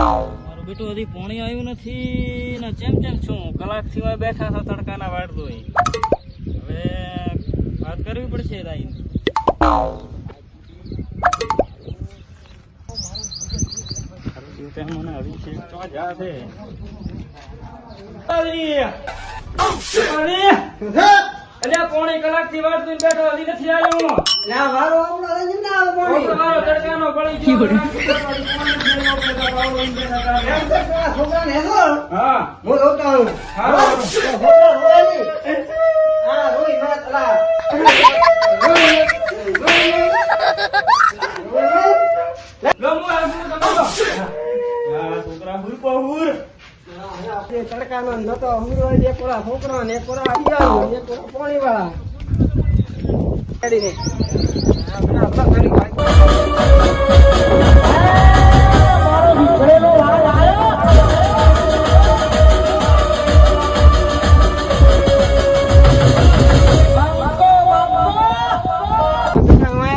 મારું બેટું હજી પોણી આવ્યું નથી ને ચેમ છું કલાક સિવાય બેઠા છો તડકાના વાળતો હવે વાત કરવી પડશે રાઈ મને હરી છે તો જા છે અલ્યા પોણી કલાક થી વાળ તું બેઠો હજી નથી આવ્યો ના વારો આપણો લઈ ના આવે પાણી વારો તડકાનો પડી ગયો છોકરાને હેસો હા હું રોતા હું હા હા રોઈ મત લા લંબો આ છોકરા હુર પહુર આપણે તડકાનો નતો હુરો એક કોરા છોકરો ને એક કોરા અડિયાળો ને એક કોરા પાણી વાળા રેડી ને આપણા ઘણી ભાઈ મારો દીકરેલો હાલ આયો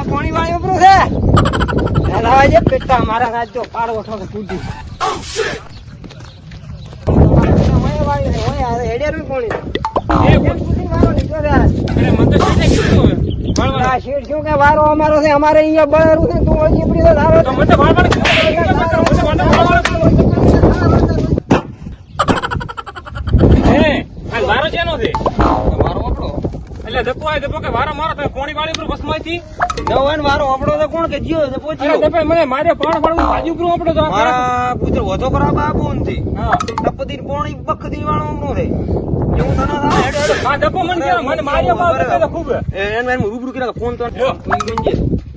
પાણી વાળ્યો બરો છે લાવા જે પેટા મારા રાજ જો પાડો ઉઠો કૂદી વારો અમારો છે અમારે અહીંયા બળેરું છે તું હજી પડી તો ધારો વારો શેનો છે વારો આપણો એટલે ધક્કો આવે ધક્કો કે વારો મારો તો કોણી વાળી ઉપર બસમાંથી નવન વારો આપણો તો કોણ કે જીઓ છે પોચી તમે મને મારે પાણ વાળું ભાજી ઉપર આપણો તો મારા પુત્ર વધો કરા બાબુ નથી હા ટપતી પોણી બખદી વાળો નું રે એવું તને ના હેડ હેડ આ ધક્કો મને માર્યો બાપ તો ખૂબ એન રૂબરૂ કર્યા ફોન તો મંજે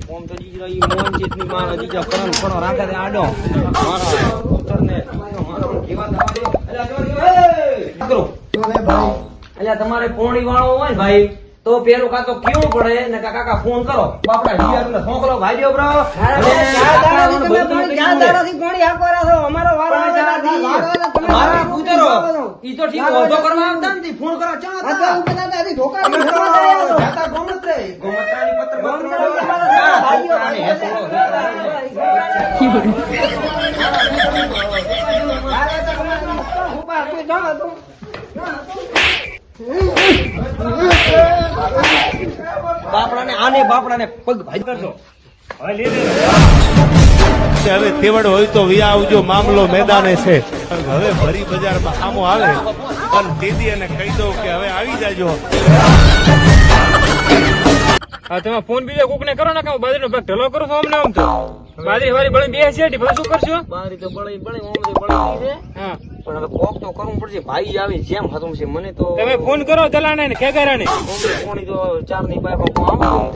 ફોન તો જીજરા ઈ મોહનજીત ની મારા જીજા કરન પડો રાખે દે આડો મારા પુત્ર ને મારો કેવા દાવા દે અલ્યા જો એ ભાઈ અલ્યા તમારે પોણી વાળો હોય ભાઈ તો પેલું કા તો કેવું પડે ને કાકા ફોન કરો બાપડા જીયાર ને છોકરો ભાઈઓ બ્રો ક્યાં દાડાથી પોણી હાકોરા છો અમારો વારો મારા પુત્રો ઈ તો ઠીક ઓછો કરવા આવતા ને ફોન કરવા ચા હતા આ તો ઉપના દાદી ધોકા ભરવા આવ્યો જાતા ગોમત્રે ગોમત્રાની પત્ર ભાઈઓ બાપડાને આને બાપડાને પગ ભાઈ કરજો હવે તેવડ હોય તો વિયા આવજો મામલો મેદાને છે હવે ભરી બજારમાં આમો આવે પણ દીદી અને કહી દઉં કે હવે આવી જાજો હા તમે ફોન બીજા કોક ને કરો ને કે બાજરીનો ભાગ ઢલો કરો છો અમને આમ તો બાજરી વાળી બળી બે છે પછી શું કરશો બારી તો બળી બળી ઓમ તો બળી છે હા પણ હવે કોક તો કરવું પડશે ભાઈ આવે જેમ હતું છે મને તો તમે ફોન કરો ચલાણે ને ખેગારાને કોણી તો ચાર ની પાઇપ આવું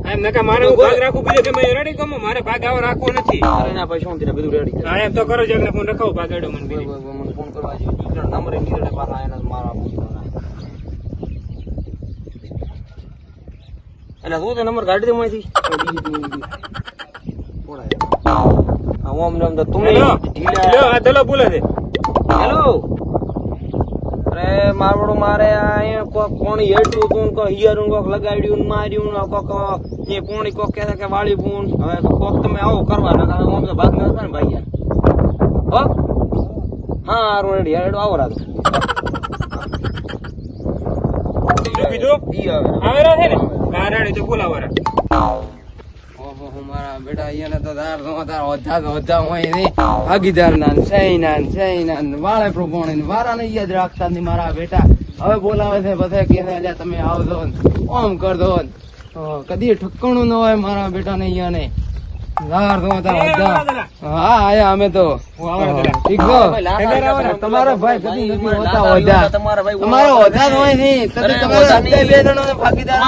એમ નકા મારે હું ભાગ રાખું બીજો કે મેં રેડી કમો મારે ભાગ આવો રાખવો નથી અરે ના ભાઈ શું દીને બધું રેડી હા એમ તો કરો જ ફોન રખાવો ભાગ આડો મને બીજો મને ફોન કરવા જોઈએ નંબર એ નીકળે પાછા એના મારા એટલે હું તો નંબર કાઢી દે માંથી ઓમ નામ તો તું લ્યો આ દલો બોલે છે હેલો અરે મારવડો મારે અહીંયા કોક કોણી હેડતું હતું ને કોઈ હિયરું કોક લગાડ્યું ને માર્યું ને કોક એ કોણી કોક કહે કે વાળી પૂન હવે કોક તમે આવો કરવા નકા હું તો ભાગ ન ને ભાઈ યાર હા હારું રેડી હેડો આવો રાત બીજો આવેરા છે ને કારાણી તો બોલાવરા ઓહો મારા બેટા અહીંયા તો તાર હોતા હોય ને ભાગીદાર ના સૈના વાળે પ્રભોણે વારા ને યાદ રાખતા ની મારા બેટા હવે બોલાવે છે બધા કે તમે આવજો ઓમ કર દો કદી ઠક્કણું ન હોય મારા બેટા ને અહીંયા ને હા આયા અમે તો ઠીક છે તમારા ભાઈ કદી નથી હોતા હોતા તમારો હોતા જ હોય ને કદી તમારા બે જણો ભાગીદાર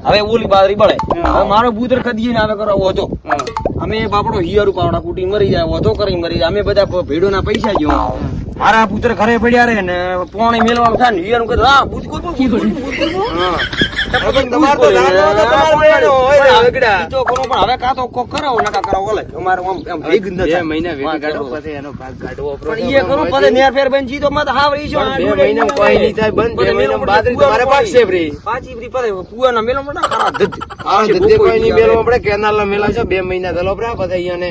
હવે ઓલી બાદરી બળે મારો બુદર કદી ને આવે કરો હતો અમે બાપડો હિયર પાવડા કુટી મરી જાય વધો કરી મરી જાય અમે બધા ભેડો ના પૈસા જો મારા પુત્ર ઘરે પડ્યા રે ને પોણી મેલવાનું થાય ને હિયર નું કીધું હા બુજ તમારે તો લગડા ઈ તો કરો પણ હવે કાં તો કોક કરાવો નકા કરાવો ઓલે અમારે આમ આમ ભેગું ન થાય. 2 મહિના વાહ, વેટી કાઢો. કરો પછી એનો ભાગ કાઢવો પણ ઈ કરું પછી નેર ફેર બન જી તો મત હાવ રહી છો. 2 મહિના કોઈ નહીં થાય બંધ 2 મહિના બાદરી તમારે પાકશે ફ્રી પાછી ફ્રી પડે પુવાના મેલો મોટા ખરા ધજ. હા ધદ્દે કોઈ નહીં મેલો આપણે કેનાલ ના મેલા છે 2 મહિના ધલો પ્રા પછી અહીંયાને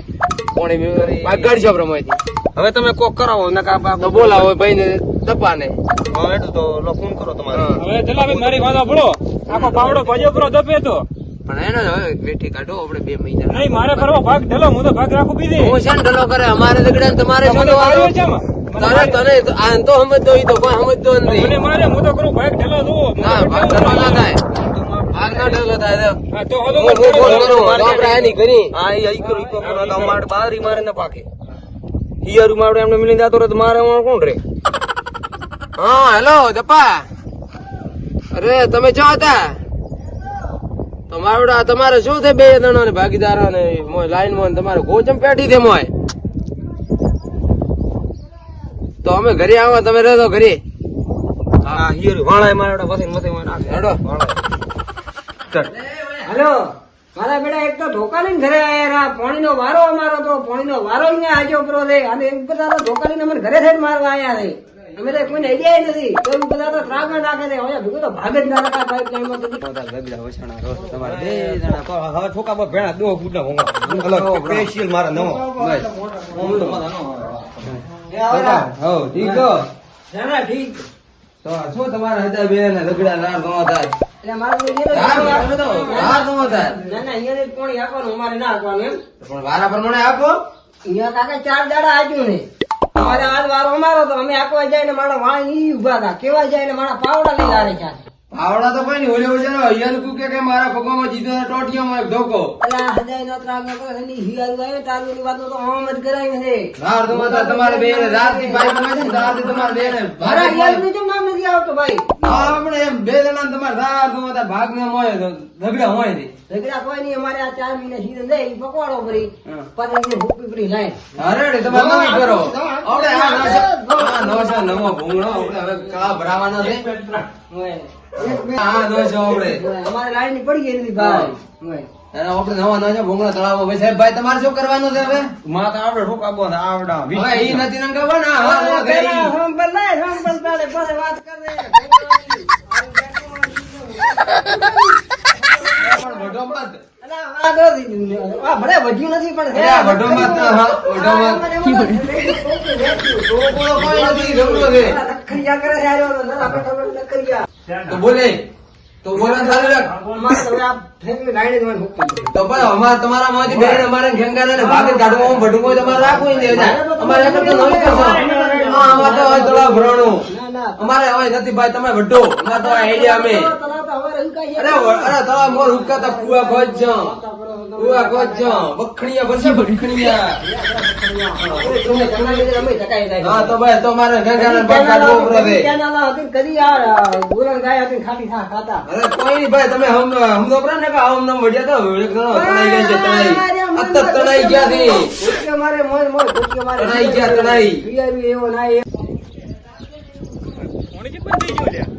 પોણી ભાગ કાઢજો પ્રમાણથી હવે તમે કોક કરાવો નકા તો બોલાવો ભાઈ ને તપાને હા એટલું તો લો ફોન કરો તમારે. હવે જલાભાઈ મારી વાતો પડો આખો પાવડો ભજો pro દપે તો પણ એનો જ હવે વેઠી કાઢો આપણે 2 મહિના નહીં મારે કરવો ભાગ ઢલો હું તો ભાગ રાખું બીજી હું છે ને ઢલો કરે અમારે લગડા ને તમારે શું તમારે વારો? આવ્યો છે આમાં? તારે તને આ તો સમજતો ઈ તો કોઈ સમજતો નથી મને મારે હું તો કરું ભાગ ઢલો દઉં ના ભાગ ઢલો ના થાય ભાગ ના ઢલો થાય તો હા તો હદો હું ફોન કરું તો આપણે આની કરી હા ઈ કરો ઈ કરો તો અમાર બારી મારે ન પાકે. હિયારું મારે એમને મિલી જાતો રે તો મારે કોણ રે. હા હેલો દપા અરે તમે જો હતા તમારે શું છે 2 જણા ને ભાગીદારો ને લાઈન માં તમારે ગોચમ પેટી છે મોય તો અમે ઘરે આવો તમે રહેતો ઘરે હા હિયારું વાળાય મારે પછી મથે માં નાખે. હેડો હેલો મારા બેટા એક તો ધોકા લઈને ઘરે આયા રા પાણીનો વારો અમારો તો પાણીનો વારો અહીંયા આજો પ્રો છે અને એક બધા તો ધોકા લઈને અમે ઘરે થઈને મારવા આયા છે અમે તો કોઈને આઈડિયા નથી તો એ બધા તો ત્રાગણ નાખે છે હવે ભેગું તો ભાગ જ ના રખાય પાઇપ લાઈનમાં તો ગગડા વછાણા રોજ તમારે 2 જણા તો હવે ઠોકા પર ભેણા 2 ફૂટના હોંગા અલગ સ્પેશિયલ મારા નવો બસ હું તો મારા નવો હો ઠીક તો ના ના ઠીક તો શું તમારે હતા બે ને રગડા ના નો થાય એટલે મારું તો એ ના નથી. નો થાય ના ના અહીંયા પાણી આપવાનું અમારે ના આપવાનું એમ પણ વારા પ્રમાણે આપો અહીંયા કાકા 4 દાડા આજ્યું ને અમારે આજ વારો અમારો તો અમે આપવા જાય ને મારા વાણી ઈ ઉભા હતા કેવા જાય ને મારા પાવડા લઈ આવે છે આવડા તો કોઈ નહીં ઓલે અહીંયા કુ કે મારા પગમાં જીતો ટોટિયામાં એક ધોકો એટલે આ હજાય નો ત્રાગ ન કરે એની હિયારું આવે તારની વાતો તો આમ જ કરાવી છે રાત તો માતા તમારે બે ને રાત ની બાઈક માં છે ને રાત તમારે બે ને મારા હિયારું કેમ નામ નથી આવતો ભાઈ આપણે એમ 2 જણા તમારે રાત તો માતા ભાગ ને મોય ઝઘડા હોય ને ઝઘડા કોઈ નહીં અમારે આ 4 મહિના સીઝન દે ઈ પકવાડો ભરી પછી ભૂપી ભરી લાઈન અરે તમારે નવી કરો આપણે નવો નવો ભૂંગળો આપણે હવે કા ભરાવાનો છે હા નવો આપણે અમારે લાઈન ની પડી ગઈ નથી ભાઈ અને આપણે નવો નવો ભૂંગળો તળાવો ભાઈ સાહેબ ભાઈ તમારે શું કરવાનું છે હવે માતા આવડે ઠોકા બોલ આવડા હવે ઈ નથી ને કહેવા ના હા પેલા ફોન પર લાય ફોન પર તારે પછી વાત કરે પણ વડો મત આ ભલે વધ્યું નથી પણ અરે આ વડો મત હા વડો મત ટોકો કોઈ નથી ઝઘડો છે નખરિયા કરે છે આપણે નખરિયા તો બોલે તો બોલે ચાલુ રાખ અમારે તો હવે આ ફેમિલી લાઈન જ હોય ભૂપી તો પણ અમારે તમારા માંથી બેન અમારે ખેંગાને ને ભાગે કાઢવા ભડું તમારે રાખવું ને અમારે એક તો નવી કરશો હા અમારે તો હવે તળાવ ભરવાનું ના ના અમારે હવે નથી ભાઈ તમે વડો અમારે તો આઈડિયા અમે અરે તળાવ મોર હુકાતા કુવા ખોજ છો કુવા ખોજ છો બખણીયા ભરશે બખણીયા હા તો ભાઈ તો મારે ખેંગાને ભાગ કાઢવો પડે કદી આ ગુરણ ગાય હતી ખાટી ખાતા અરે કોઈ નહીં ભાઈ તમે હમ તો ને કે આમ નામ વડિયા તો એક જણો તણાઈ ગયા છે તણાઈ અત્તર તણાઈ ગયા છે કોટિયો મારે મોય મોય કોટિયો મારે તણાઈ ગયા તણાઈ પિયારી એવો ના એ કોણે જે બંધ થઈ ગયો લ્યા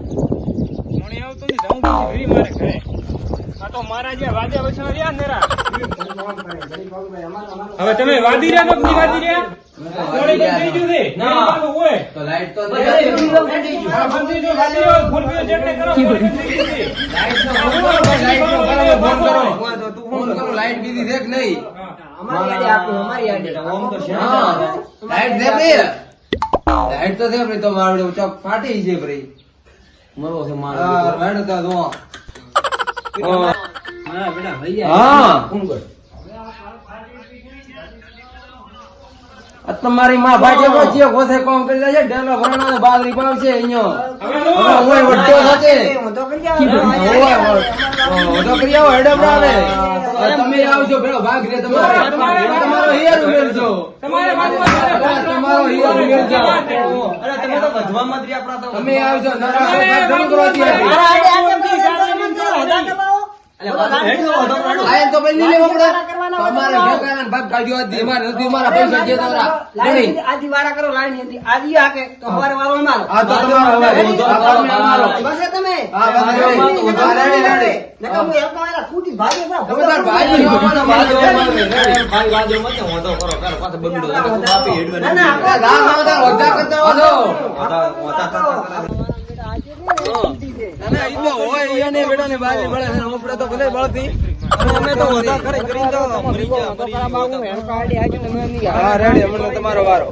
કોણે આવતો ને જાઉં પછી ફરી મારે ઘરે આ તો મારા જે વાદ્યા વચન રહ્યા નેરા હવે તમે વાદી રહ્યા તો નહીં વાદી રહ્યા કોણે બંધ થઈ ગયું છે ના વાતો હોય તો લાઈટ તો આ બંધ થઈ ગયું વાદી રહ્યો ફોન પે ચેક કરો કોણે બંધ થઈ ગયું છે ફોન કરો લાઈટ બીજી છે કે નહીં અમારી આડે આપો અમારી આડે ઓમ તો છે હા લાઈટ દે ભાઈ લાઈટ તો દે ભાઈ તો મારું ચોક ફાટી છે ભાઈ મરો છે મારો હા લાઈટ તો દો મારા બેટા ભૈયા હા ફોન કર આ તમારી માં ભાજે પછી ગોથે કોમ કરી જાય છે ઢેલો ભરણા ને બાદરી પાવશે અહીંયા હવે ઓય વડ્ડો થશે હું તો કરી આવું ઓય ઓડો કરી આવો હેડમ આવે તમે આવજો ભેળો ભાગ રે તમારો હિયારું મેળજો તમારો હિયારું મેળજો અરે તમે તો વધવામાં જ રહ્યા આપણા તો તમે આવજો નરા ભાગ ઘણું કરવા દે મારા આડે આડે બધા હદા દબાવો આયન તો પછી નહીં લેવો પડે. તમારે ભેગાના ભાગ કાઢ્યો હતી. અમારે નથી, અમારા પૈસા જે તમારા. નહીં. આજી વારા કરો લાઈન હતી આજી હાકે તો હવારે વારો અમારો આ તો તમારો હવે. આ તમે અમારો. બસ એ તમે હા, બસ રેડી. હા, રેડી, રેડી. નકર હું એક મારા ફૂટી ભાગી જાવ તમે તાર ભાઈ જોવાનો ભાઈ જોવાનો. ભાઈ વાજો મત ને વાંધો કરો કર પાછો બગડો બાપી હેડવે ના ના આ ગામ માં તાર ઓજા કરતા વાજો. ઈ તો હોય ઈને બેટા ને બાજી બળે છે ઉપડે તો ભલે બળતી અમે તો હોતા કરે કરી દો મરી જા હા, રેડી. હમણાં તમારો વારો.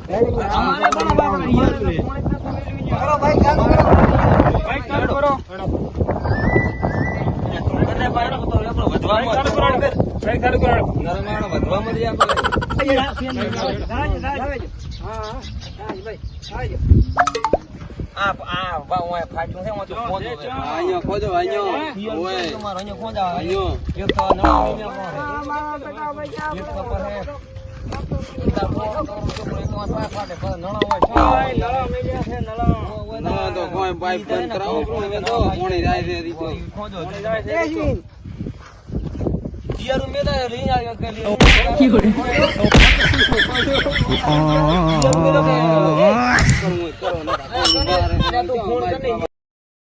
અહીંયા ખોજો અહીંયા ઓય તમારો અહીંયા ખોજા અહીંયા. એક તો ના તો કોઈ પાઇપ બંધ કરાવો પણ હવે તો પાણી જાય છે હજી તો. કરો